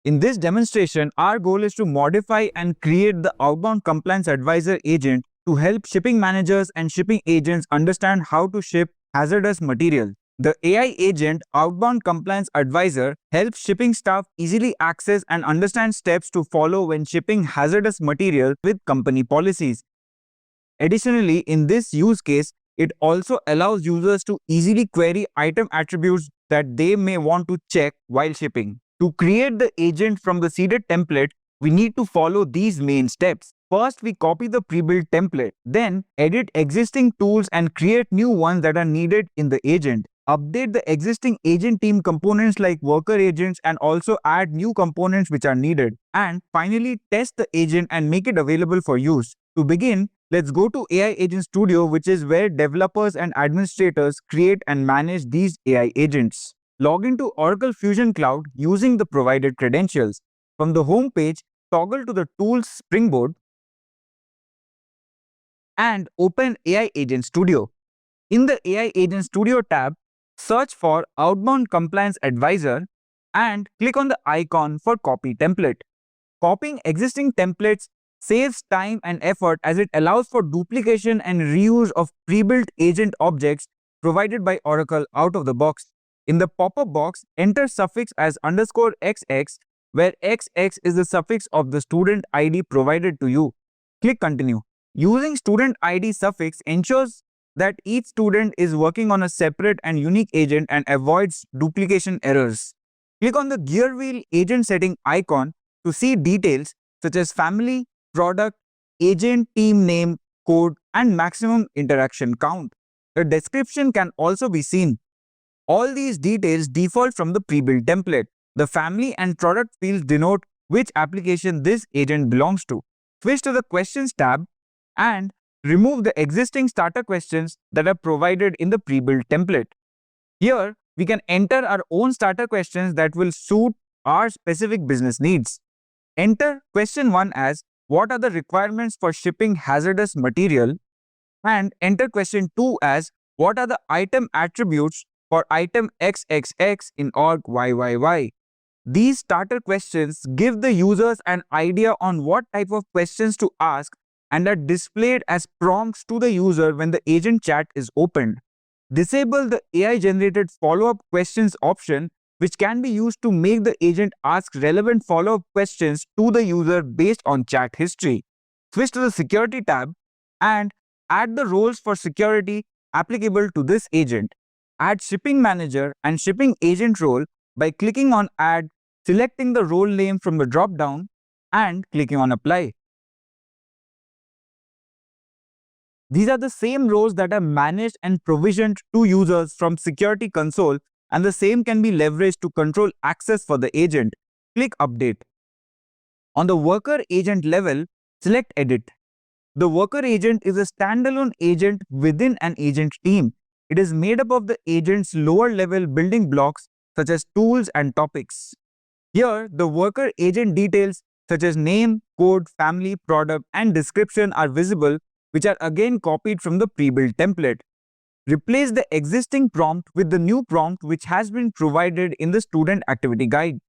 In this demonstration, our goal is to modify and create the Outbound Compliance Advisor agent to help shipping managers and shipping agents understand how to ship hazardous material. The AI agent Outbound Compliance Advisor helps shipping staff easily access and understand steps to follow when shipping hazardous material with company policies. Additionally, in this use case, it also allows users to easily query item attributes that they may want to check while shipping. To create the agent from the seeded template, we need to follow these main steps. First, we copy the pre-built template. Then, edit existing tools and create new ones that are needed in the agent. Update the existing agent team components like worker agents and also add new components which are needed. And finally, test the agent and make it available for use. To begin, let's go to AI Agent Studio, which is where developers and administrators create and manage these AI agents. Log into Oracle Fusion Cloud using the provided credentials. From the home page, toggle to the Tools Springboard and open AI Agent Studio. In the AI Agent Studio tab, search for Outbound Compliance Advisor and click on the icon for Copy Template. Copying existing templates saves time and effort as it allows for duplication and reuse of pre-built agent objects provided by Oracle out of the box. In the pop-up box, enter suffix as _XX, where XX is the suffix of the student ID provided to you. Click Continue. Using student ID suffix ensures that each student is working on a separate and unique agent and avoids duplication errors. Click on the gear wheel agent setting icon to see details such as family, product, agent, team name, code, and maximum interaction count. The description can also be seen. All these details default from the pre-built template. The family and product fields denote which application this agent belongs to. Switch to the Questions tab and remove the existing starter questions that are provided in the pre-built template. Here, we can enter our own starter questions that will suit our specific business needs. Enter question 1 as what are the requirements for shipping hazardous material, and enter question 2 as what are the item attributes for item XXX in org YYY. These starter questions give the users an idea on what type of questions to ask and are displayed as prompts to the user when the agent chat is opened. Disable the AI-generated follow-up questions option, which can be used to make the agent ask relevant follow-up questions to the user based on chat history. Switch to the Security tab and add the roles for security applicable to this agent. Add Shipping Manager and Shipping Agent role by clicking on Add, selecting the role name from the drop-down and clicking on Apply. These are the same roles that are managed and provisioned to users from Security Console, and the same can be leveraged to control access for the agent. Click Update. On the worker agent level, select Edit. The worker agent is a standalone agent within an agent team. It is made up of the agent's lower-level building blocks such as tools and topics. Here, the worker agent details such as name, code, family, product, and description are visible, which are again copied from the pre-built template. Replace the existing prompt with the new prompt which has been provided in the student activity guide.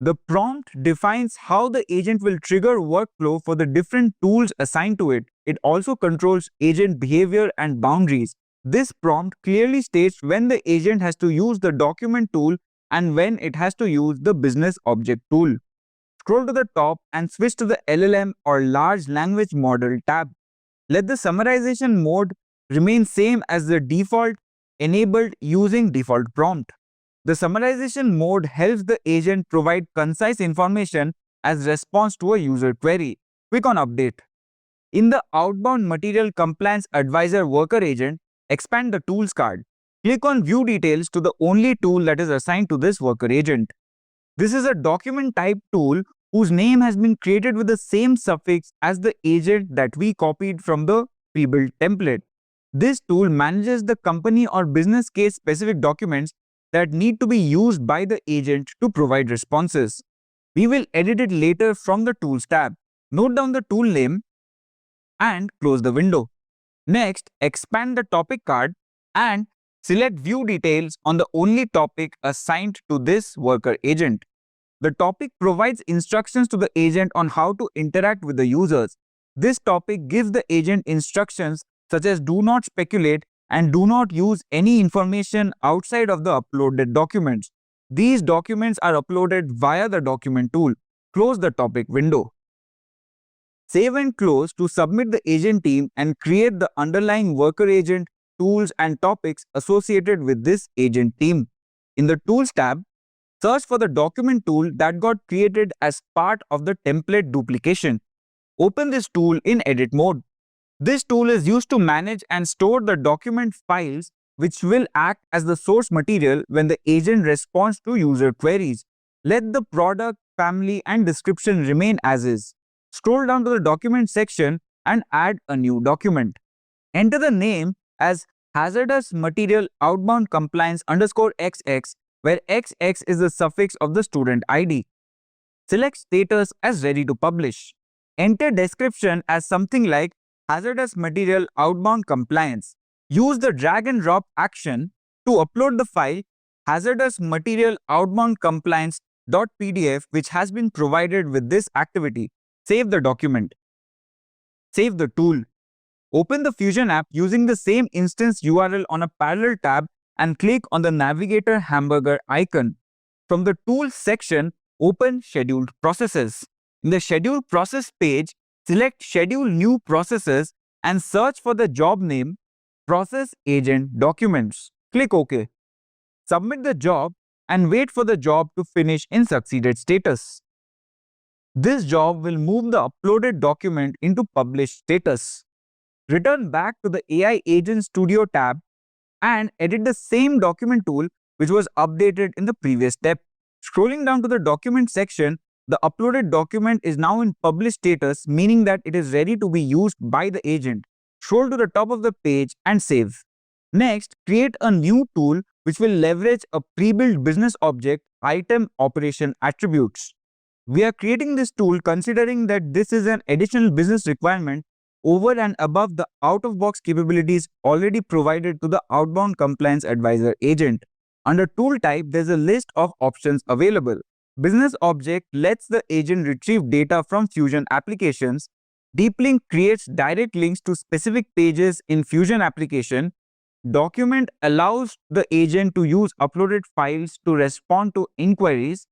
The prompt defines how the agent will trigger workflow for the different tools assigned to it. It also controls agent behavior and boundaries. This prompt clearly states when the agent has to use the document tool and when it has to use the business object tool. Scroll to the top and switch to the LLM or Large Language Model tab. Let the summarization mode remain same as the default enabled using default prompt. The summarization mode helps the agent provide concise information as response to a user query. Click on Update. In the Outbound Material Compliance Advisor worker agent, expand the Tools card. Click on View Details to the only tool that is assigned to this worker agent. This is a document type tool whose name has been created with the same suffix as the agent that we copied from the pre-built template. This tool manages the company or business case specific documents that need to be used by the agent to provide responses. We will edit it later from the Tools tab. Note down the tool name and close the window. Next, expand the topic card and select View Details on the only topic assigned to this worker agent. The topic provides instructions to the agent on how to interact with the users. This topic gives the agent instructions such as do not speculate and do not use any information outside of the uploaded documents. These documents are uploaded via the document tool. Close the topic window. Save and close to submit the agent team and create the underlying worker agent, tools and topics associated with this agent team. In the Tools tab, search for the document tool that got created as part of the template duplication. Open this tool in edit mode. This tool is used to manage and store the document files which will act as the source material when the agent responds to user queries. Let the product, family and description remain as is. Scroll down to the document section and add a new document. Enter the name as hazardous material outbound compliance _XX, where XX is the suffix of the student ID. Select status as ready to publish. Enter description as something like hazardous material outbound compliance. Use the drag and drop action to upload the file hazardous material outbound compliance.pdf which has been provided with this activity. Save the document. Save the tool. Open the Fusion app using the same instance URL on a parallel tab and click on the navigator hamburger icon. From the Tools section, open Scheduled Processes. In the Schedule Process page, select Schedule New Processes and search for the job name Process Agent Documents. Click OK. Submit the job and wait for the job to finish in succeeded status. This job will move the uploaded document into published status. Return back to the AI Agent Studio tab and edit the same document tool which was updated in the previous step. Scrolling down to the document section, the uploaded document is now in published status, meaning that it is ready to be used by the agent. Scroll to the top of the page and save. Next, create a new tool which will leverage a pre-built business object item operation attributes. We are creating this tool considering that this is an additional business requirement over and above the out-of-box capabilities already provided to the outbound compliance advisor agent. Under tool type, there's a list of options available. Business object lets the agent retrieve data from Fusion applications. Deep link creates direct links to specific pages in Fusion application. Document allows the agent to use uploaded files to respond to inquiries.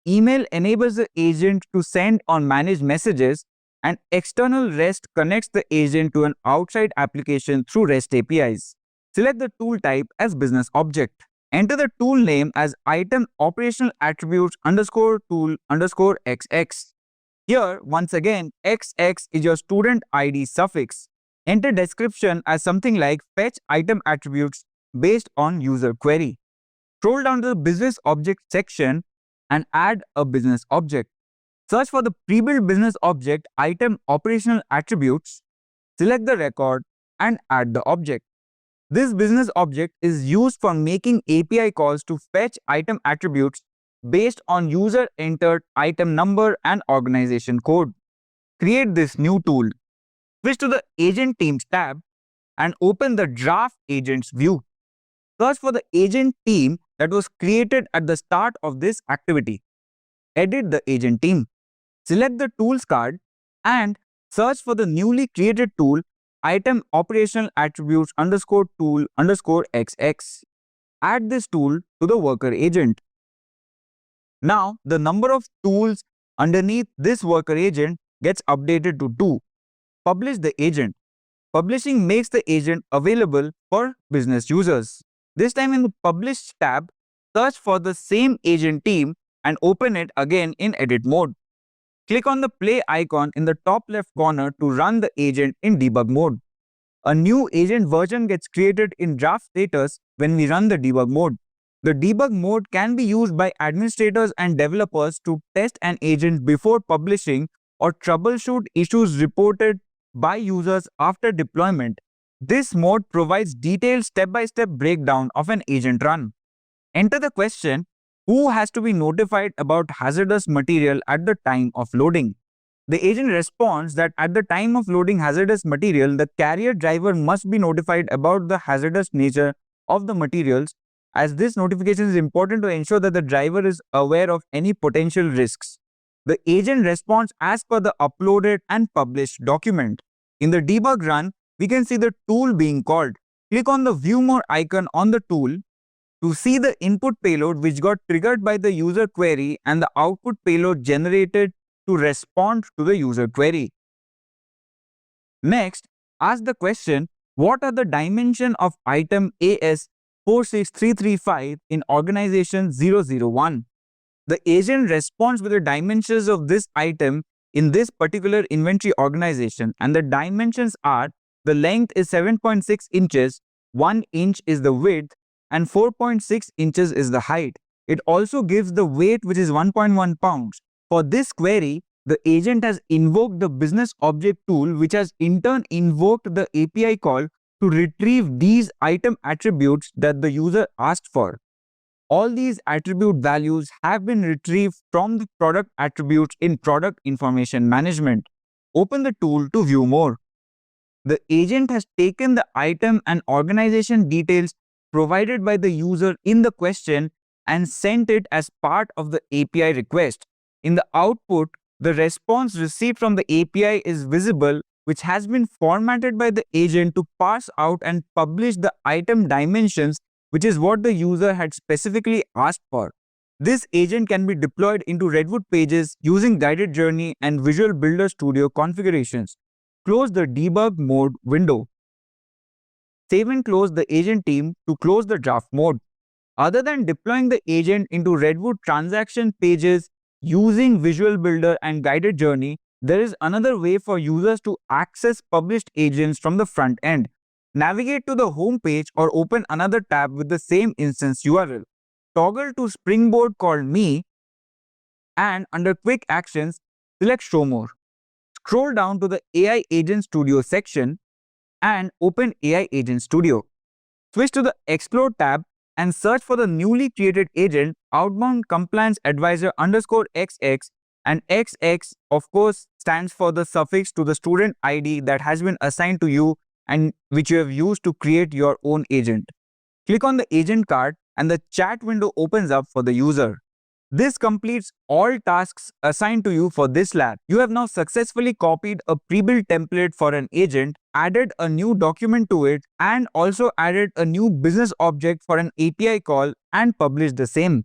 Email enables the agent to send or manage messages, and external REST connects the agent to an outside application through REST APIs. Select the tool type as business object. Enter the tool name as item operational attributes _tool _XX. Here, once again, XX is your student ID suffix. Enter description as something like fetch item attributes based on user query. Scroll down to the business object section and add a business object. Search for the pre-built business object item operational attributes, select the record and add the object. This business object is used for making API calls to fetch item attributes based on user entered item number and organization code. Create this new tool. Switch to the Agent Teams tab and open the Draft Agents view. Search for the agent team that was created at the start of this activity. Edit the agent team. Select the Tools card and search for the newly created tool item operational attributes _tool _XX. Add this tool to the worker agent. Now, the number of tools underneath this worker agent gets updated to 2. Publish the agent. Publishing makes the agent available for business users. This time in the Publish tab, search for the same agent team and open it again in edit mode. Click on the play icon in the top left corner to run the agent in debug mode. A new agent version gets created in draft status when we run the debug mode. The debug mode can be used by administrators and developers to test an agent before publishing or troubleshoot issues reported by users after deployment. This mode provides detailed step-by-step breakdown of an agent run. Enter the question, who has to be notified about hazardous material at the time of loading? The agent responds that at the time of loading hazardous material, the carrier driver must be notified about the hazardous nature of the materials as this notification is important to ensure that the driver is aware of any potential risks. The agent responds as per the uploaded and published document. In the debug run, we can see the tool being called. Click on the View More icon on the tool to see the input payload which got triggered by the user query and the output payload generated to respond to the user query. Next, ask the question, what are the dimensions of item AS46335 in organization 001? The agent responds with the dimensions of this item in this particular inventory organization, and the dimensions are: the length is 7.6 inches, 1 inch is the width, and 4.6 inches is the height. It also gives the weight, which is 1.1 pounds. For this query, the agent has invoked the business object tool, which has in turn invoked the API call to retrieve these item attributes that the user asked for. All these attribute values have been retrieved from the product attributes in Product Information Management. Open the tool to view more. The agent has taken the item and organization details provided by the user in the question and sent it as part of the API request. In the output, the response received from the API is visible, which has been formatted by the agent to parse out and publish the item dimensions, which is what the user had specifically asked for. This agent can be deployed into Redwood Pages using Guided Journey and Visual Builder Studio configurations. Close the debug mode window. Save and close the agent team to close the draft mode. Other than deploying the agent into Redwood transaction pages using Visual Builder and Guided Journey, there is another way for users to access published agents from the front end. Navigate to the home page or open another tab with the same instance URL. Toggle to Springboard called Me, and under Quick Actions, select Show More. Scroll down to the AI Agent Studio section and open AI Agent Studio. Switch to the Explore tab and search for the newly created agent Outbound Compliance Advisor _XX, and XX of course stands for the suffix to the student ID that has been assigned to you and which you have used to create your own agent. Click on the agent card and the chat window opens up for the user. This completes all tasks assigned to you for this lab. You have now successfully copied a pre-built template for an agent, added a new document to it, and also added a new business object for an API call and published the same.